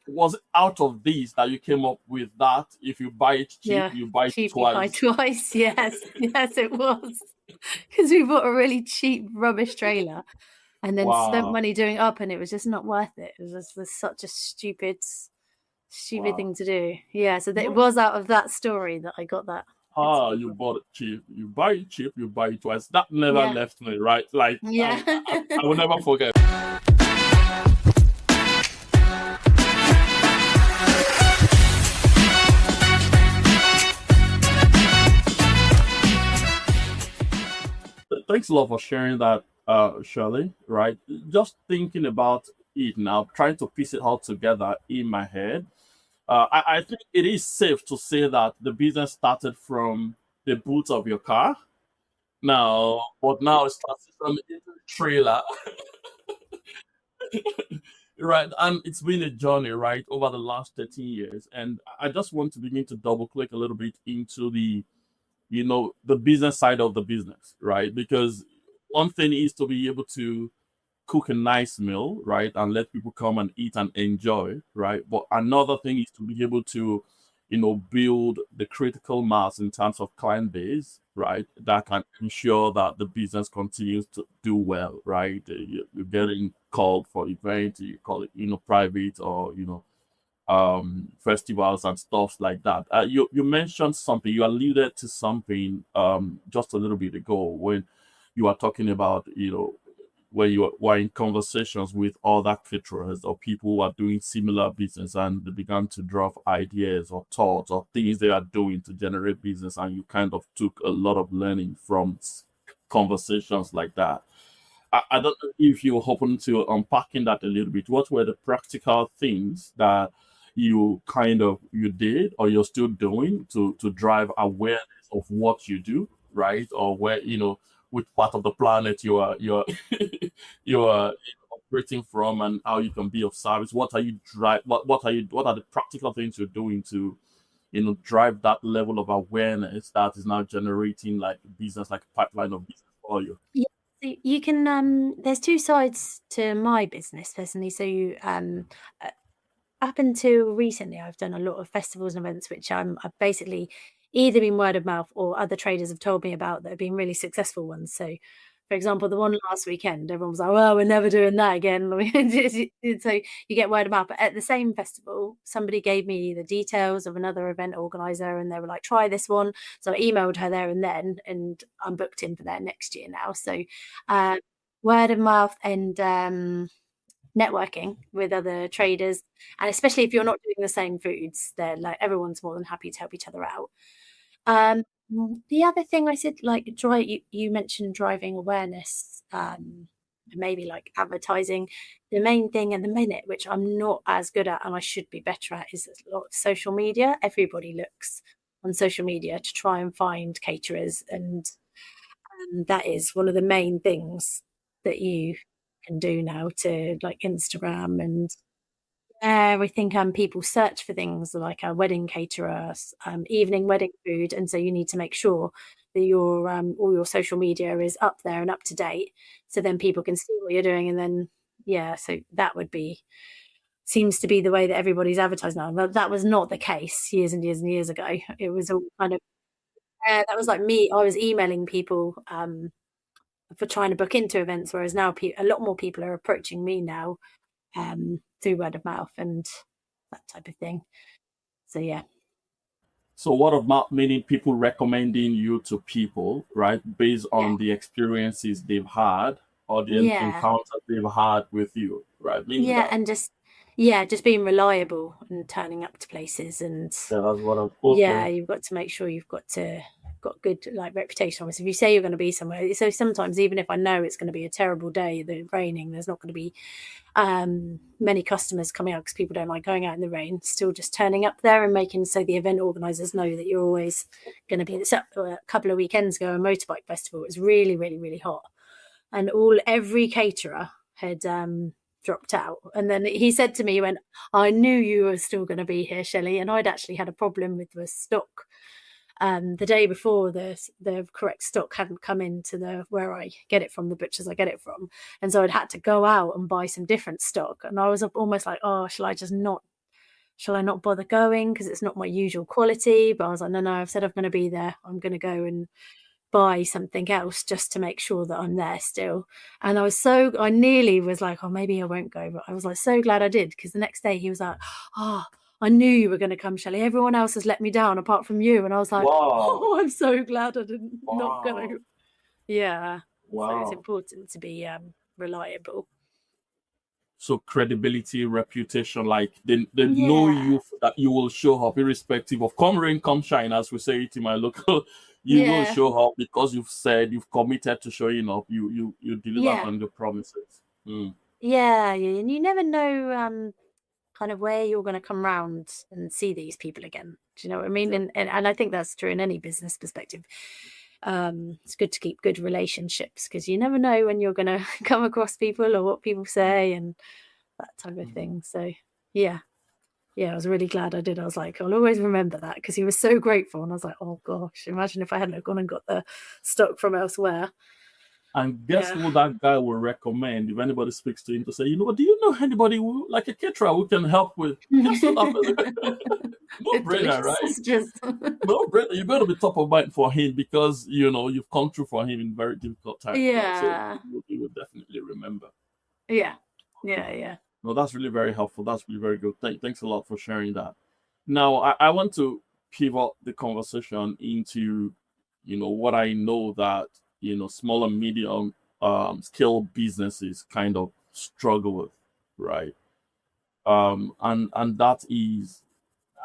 was it out of this that you came up with that if you buy it cheap, Yeah, you buy it cheap, you buy twice? twice. Yes, yes, it was. Because we bought a really cheap rubbish trailer and then spent Wow, money doing it up, and it was just not worth it. It was such a stupid wow. thing to do. Yeah, so that it No, was out of that story that I got that principle you from. bought it cheap. You buy it cheap, you buy it twice. That never Yeah, left me, right? Like yeah. I will never forget. Thanks a lot for sharing that, Shirley. Right? Just thinking about it now, trying to piece it all together in my head. I think it is safe to say that the business started from the boot of your car. Now, but now it's transitioned into a trailer, right? And it's been a journey, right, over the last 13 years. And I just want to begin to double click a little bit into the business side of the business, right? Because one thing is to be able to cook a nice meal, right, and let people come and eat and enjoy, right? But another thing is to be able to, build the critical mass in terms of client base, right, that can ensure that the business continues to do well, right? You're getting called for events, you call it, private or festivals and stuff like that. You mentioned something, you alluded to something just a little bit ago when you were talking about when you were in conversations with other caterers or people who are doing similar business and they began to drop ideas or thoughts or things they are doing to generate business, and you kind of took a lot of learning from conversations like that. I don't know if you're open to unpacking that a little bit. What were the practical things that you did or you're still doing to drive awareness of what you do, right? Or where which part of the planet you're you're operating from and how you can be of service. What are you drive? What are the practical things you're doing to drive that level of awareness that is now generating like business, like a pipeline of business for you? Yeah, so you can, there's 2 sides to my business personally. So uh, up until recently, I've done a lot of festivals and events, which I've basically either been word of mouth or other traders have told me about that have been really successful ones. So, for example, the one last weekend, everyone was like, "Well, we're never doing that again." So you get word of mouth. But at the same festival, somebody gave me the details of another event organizer, and they were like, "Try this one." So I emailed her there and then, and I'm booked in for their next year now. So, uh, word of mouth and networking with other traders, and especially if you're not doing the same foods, they're like everyone's more than happy to help each other out. Um, the other thing I said, like, you mentioned driving awareness, maybe like advertising. The main thing in the minute, which I'm not as good at and I should be better at, is a lot of social media. Everybody looks on social media to try and find caterers, and that is one of the main things that you can do now to like Instagram and everything. People search for things like a wedding caterer, evening wedding food, and so you need to make sure that your all your social media is up there and up to date, so then people can see what you're doing, and then yeah, so that would be seems to be the way that everybody's advertised now. But that was not the case years and years and years ago. It was all kind of that was like me. I was emailing people for trying to book into events, whereas now a lot more people are approaching me now through word of mouth and that type of thing. So yeah, So word of mouth meaning people recommending you to people, right, based yeah, on the experiences they've had or the yeah, encounters they've had with you, right? Means yeah, that. and just being reliable and turning up to places, and Yeah, that's what I'm yeah, okay. you've got to make sure you've got good like reputation almost. If you say you're going to be somewhere, so sometimes even if I know it's going to be a terrible day, the raining, there's not going to be many customers coming out because people don't like going out in the rain, still just turning up there and making so the event organizers know that you're always going to be. So a couple of weekends ago, a motorbike festival, it was really really really hot, and every caterer had dropped out. And then he said to me, he went, "I knew you were still going to be here, Shelley." And I'd actually had a problem with the stock. The day before, the correct stock hadn't come into the where I get it from, the butchers I get it from, and so I'd had to go out and buy some different stock. And I was almost like, "Oh, shall I just not shall I not bother going because it's not my usual quality? But I was like, no, I've said I'm going to be there. I'm going to go and buy something else just to make sure that I'm there still. And I nearly was like, oh, maybe I won't go. But I was like, so glad I did, because the next day he was like, oh, I knew you were going to come, Shelley. Everyone else has let me down apart from you. And I was like, Wow. oh, I'm so glad I didn't not Wow. go. Yeah. So it's Wow. important to be reliable. So credibility, reputation, like they know Yeah. you, that you will show up irrespective of come rain, come shine, as we say it in my local. You will Yeah. show up because you've said you've committed to showing up. You delivered Yeah. on your promises. Mm. Yeah. And you never know kind of where you're going to come round and see these people again. Do you know what I mean? Yeah. And I think that's true in any business perspective. It's good to keep good relationships because you never know when you're going to come across people or what people say and that type of thing. So yeah, I was really glad I did. I was like, I'll always remember that because he was so grateful. And I was like, oh gosh, imagine if I hadn't have gone and got the stock from elsewhere. And guess Yeah. who that guy will recommend if anybody speaks to him to say, you know what, do you know anybody who, like a caterer who can help with? Guess who that person? No With brainer, delicious right? sausages. No brainer. You're going to be top of mind for him because you've come through for him in very difficult times, right? So Yeah. he will definitely remember. Yeah. Cool. Yeah. No, that's really very helpful. That's really very good. Thanks a lot for sharing that. Now, I want to pivot the conversation into, what I know that, small and medium scale businesses kind of struggle with, right? And that is,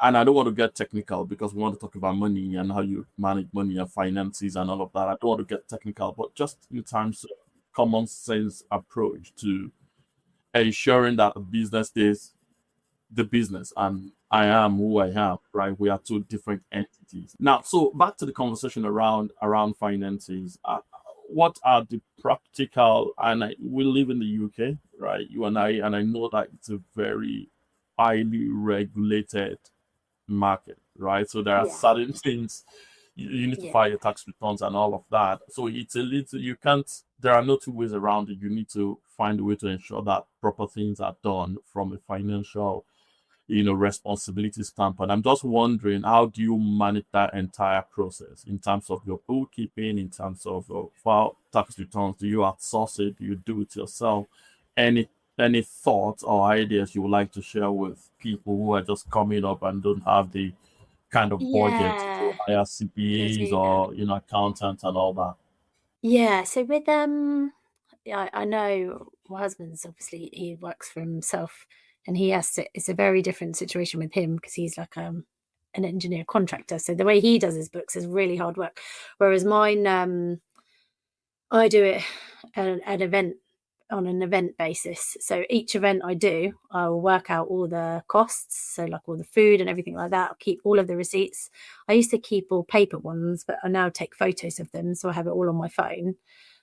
and I don't want to get technical because we want to talk about money and how you manage money and finances and all of that. I don't want to get technical, but just in terms of common sense approach to ensuring that the business is the business and I am who I am, right? We are two different entities. Now, so back to the conversation around finances. What are the practical, and we live in the UK, right? You and I know that it's a very highly regulated market, right? So there are Yeah. certain things you need to Yeah. file your tax returns and all of that. So it's a little, you can't, there are no two ways around it. You need to find a way to ensure that proper things are done from a financial, responsibility standpoint. I'm just wondering, how do you manage that entire process in terms of your bookkeeping, in terms of your file tax returns? Do you outsource it? Do you do it yourself? Any any thoughts or ideas you would like to share with people who are just coming up and don't have the kind of budget to Yeah. hire To CPAs do that. or accountants and all that? Yeah. So with yeah, I know my husband's obviously he works for himself and he has to it's a very different situation with him because he's like an engineer contractor. So the way he does his books is really hard work. Whereas mine I do it an event on an event basis. So each event I do, I'll work out all the costs, so like all the food and everything like that. I'll keep all of the receipts. I used to keep all paper ones, but I now take photos of them, so I have it all on my phone.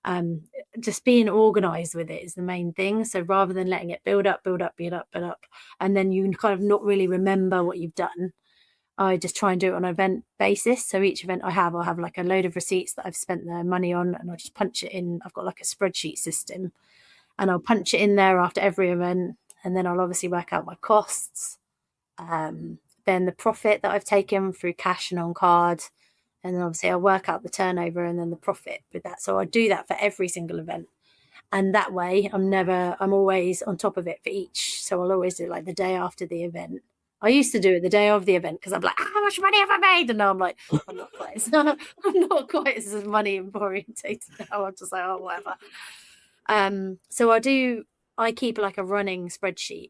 Um, just being organized with it is the main thing. So rather than letting it build up, build up, and then you kind of not really remember what you've done, I just try and do it on an event basis. So each event I'll have like a load of receipts that I've spent the money on, and I'll just punch it in. I've got like a spreadsheet system, and I'll punch it in there after every event, and then I'll obviously work out my costs, then the profit that I've taken through cash and on card, and then obviously I'll work out the turnover and then the profit with that. So I do that for every single event, and that way I'm always on top of it for each. So I'll always do it like the day after the event. I used to do it the day of the event because I'm like, how much money have I made? And now I'm like, I'm not quite as I'm not quite as money orientated now. I'm just like, oh whatever. So I keep like a running spreadsheet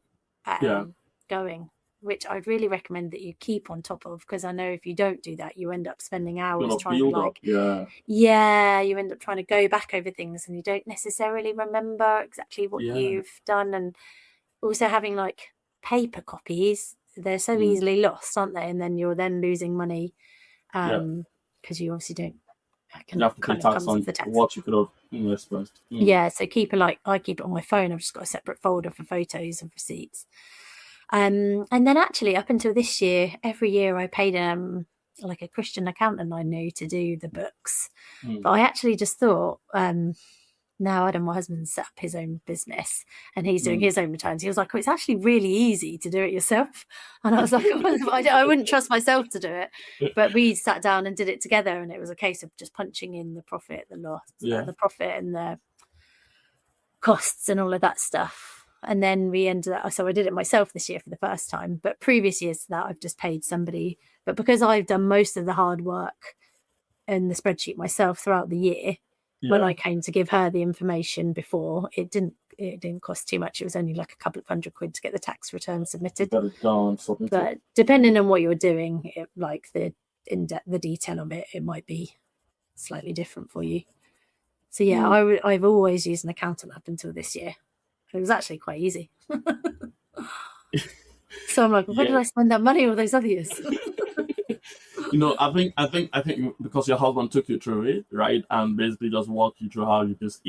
Yeah, going, which I'd really recommend that you keep on top of because I know if you don't do that, you end up spending hours gonna trying to build up. Yeah, you end up trying to go back over things and you don't necessarily remember exactly what yeah, you've done. And also having like paper copies, they're so mm, easily lost, aren't they? And then you're then losing money yeah. because you obviously don't, that You can have to pay kind of tax comes with on the tax. what you could have expressed. Mm. Yeah, so I keep it on my phone. I've just got a separate folder for photos of receipts. And then actually up until this year, every year I paid like a Christian accountant I knew to do the books. Mm. But I actually just thought now Adam, my husband, set up his own business and he's doing his own returns. He was like, oh, it's actually really easy to do it yourself. And I was like, I wouldn't trust myself to do it. But we sat down and did it together. And it was a case of just punching in the profit, the loss, the profit and the costs and all of that stuff. And then we ended up, so I did it myself this year for the first time. But previous years to that, I've just paid somebody. But because I've done most of the hard work in the spreadsheet myself throughout the year, when I came to give her the information before, it didn't cost too much. It was only like a couple of £100 to get the tax return submitted. But depending on what you're doing, like the detail of it, it might be slightly different for you. So yeah, I've always used an accountant up until this year. It was actually quite easy. So I'm like, why did I spend that money all those other years? I think because your husband took you through it, right, and basically just walked you through how you just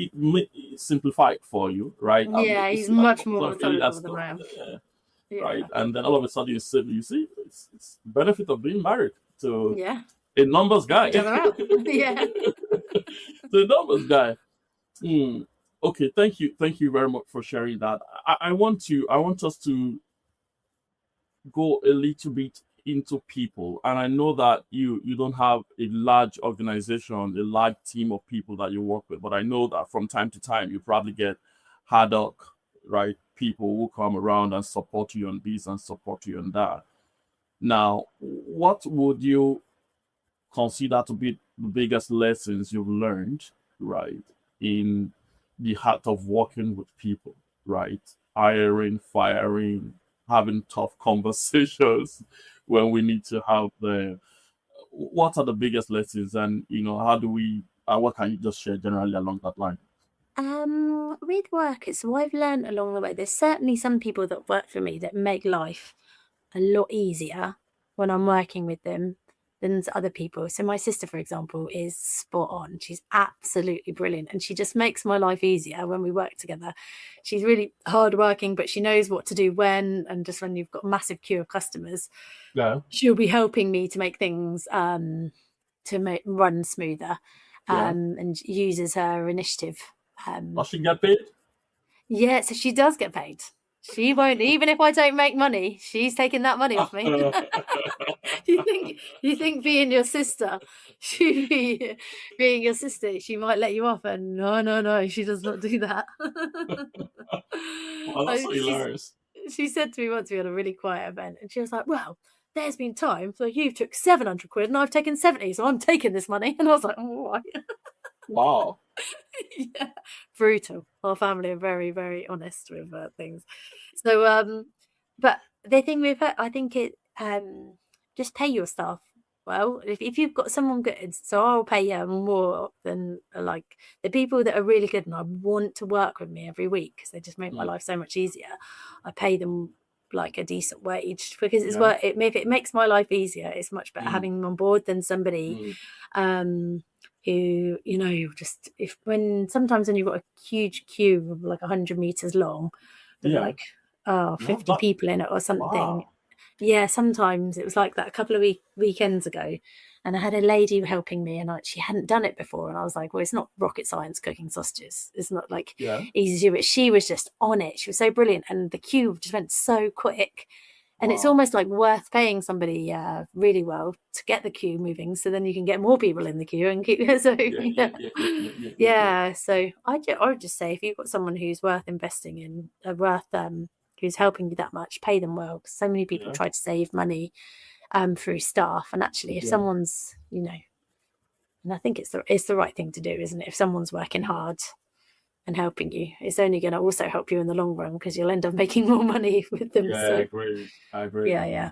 simplify it for you, right? Yeah, he's much more methodical than I am. Right, and then all of a sudden you see, it's the benefit of being married to a numbers guy. Yeah, the numbers guy. Okay, thank you very much for sharing that. I want us to go a little bit into people, and I know that you don't have a large organization, a large team of people that you work with, but I know that from time to time you probably get ad hoc, right, people who come around and support you on this and support you on that. Now, what would you consider to be the biggest lessons you've learned, right, in the art of working with people, right? Hiring, firing, having tough conversations when we need to have the. What are the biggest lessons, and how do we? What can you just share generally along that line? With work, it's what I've learned along the way. There's certainly some people that work for me that make life a lot easier when I'm working with them than other people. So my sister, for example, is spot on. She's absolutely brilliant, and she just makes my life easier when we work together. She's really hardworking, but she knows what to do when, and just when you've got a massive queue of customers, she'll be helping me to make things run smoother, and uses her initiative. Does she get paid? Yeah, so she does get paid. She won't, even if I don't make money, she's taking that money off me. You think being your sister, being your sister, she might let you off, and no, she does not do that. Well, that's hilarious. She said to me once, we had a really quiet event, and she was like, well, there's been times where you've took £700 and I've taken 70, so I'm taking this money. And I was like, oh, all right. Wow. Yeah, brutal. Our family are very, very honest with things. So, but the thing with her, I think it just pay your staff well. If you've got someone good, so I'll pay you more than like the people that are really good and I want to work with me every week because they just make my life so much easier. I pay them like a decent wage because it's worth it. If it makes my life easier, it's much better having them on board than somebody who just sometimes when you've got a huge queue of like 100 meters long with like 50 people in it or something. Wow. Yeah, sometimes it was like that a couple of weekends ago, and I had a lady helping me, and she hadn't done it before, and I was like, well, it's not rocket science cooking sausages, it's not like easy to do, but she was just on it. She was so brilliant, and the queue just went so quick. And it's almost like worth paying somebody really well to get the queue moving, so then you can get more people in the queue and keep. So So I would just say if you've got someone who's worth investing in, who's helping you that much, pay them well. Because so many people try to save money through staff, and actually, if someone's and I think it's the right thing to do, isn't it? If someone's working hard and helping you, it's only going to also help you in the long run because you'll end up making more money with them. Yeah, I agree. Yeah.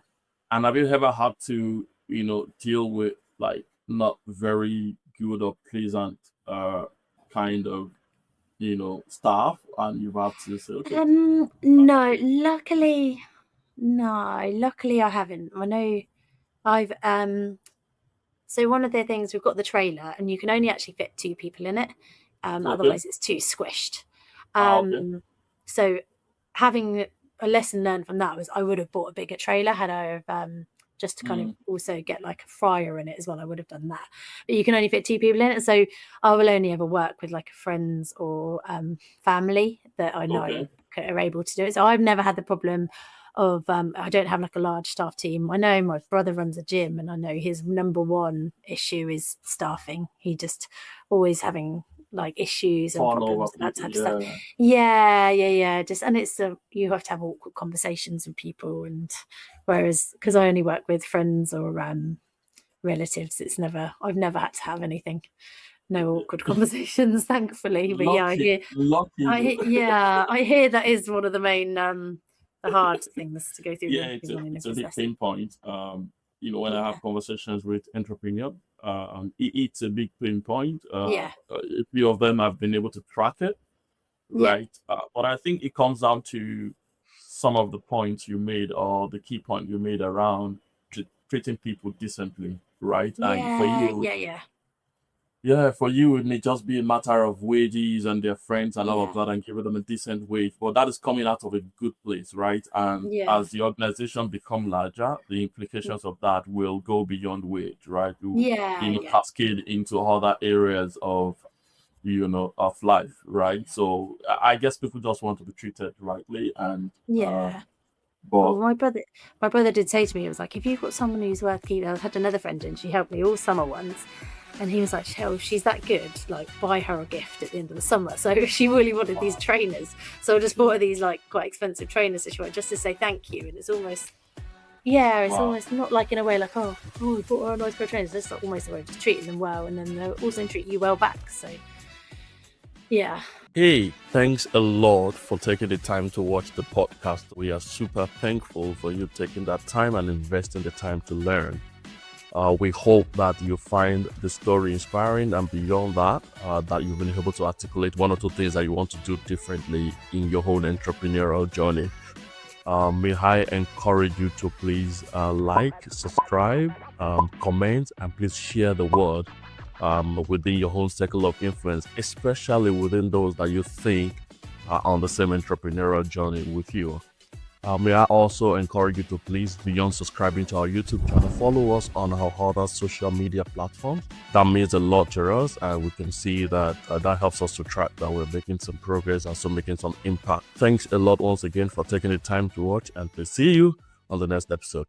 And have you ever had to, deal with like not very good or pleasant kind of, staff, and you've had to say, okay. No, luckily I haven't. I know I've so one of the things, we've got the trailer and you can only actually fit 2 people in it. Otherwise it's too squished. So having a lesson learned from that was I would have bought a bigger trailer had I have just to kind of also get like a fryer in it as well. I would have done that, but you can only fit 2 people in it. So I will only ever work with like friends or family that I know Okay. are able to do it. So I've never had the problem of I don't have like a large staff team. I know my brother runs a gym, and I know his number one issue is staffing. He just always having like issues and Fawn over problems, that people. type of stuff. Yeah. Yeah. Just, and it's you have to have awkward conversations with people, and whereas because I only work with friends or relatives, I've never had to have anything, no awkward conversations, thankfully. But yeah, Lucky you. I hear that is one of the main the hard things to go through Yeah, with running a it's a big business. pain point. When I have conversations with entrepreneurs, it's a big pain point. Yeah. A few of them have been able to track it, right? But I think it comes down to some of the points you made, or the key point you made around treating people decently, right? And for you, for you, it may just be a matter of wages and their friends and all of that, and giving them a decent wage. But that is coming out of a good place, right? And as the organization become larger, the implications of that will go beyond wage, right? Cascade into other areas of of life, right? So I guess people just want to be treated rightly, and well, my brother did say to me, it was like, if you've got someone who's worth keeping, I had another friend and she helped me all summer once, and he was like, Shell, she's that good, like buy her a gift at the end of the summer. So she really wanted these trainers, so I just bought her these like quite expensive trainers that she wanted, just to say thank you. And it's almost almost not like in a way like, oh we bought her a nice pair of trainers. It's like almost a way of just treating them well, and then they'll also treat you well back. So yeah. Hey, thanks a lot for taking the time to watch the podcast. We are super thankful for you taking that time and investing the time to learn. We hope that you find the story inspiring, and beyond that, that you've been able to articulate one or two things that you want to do differently in your own entrepreneurial journey. May I encourage you to please like, subscribe, comment, and please share the word within your own circle of influence, especially within those that you think are on the same entrepreneurial journey with you. May I also encourage you to please, beyond subscribing to our YouTube channel, follow us on our other social media platforms. That means a lot to us, and we can see that that helps us to track that we're making some progress and also making some impact. Thanks a lot once again for taking the time to watch, and please see you on the next episode.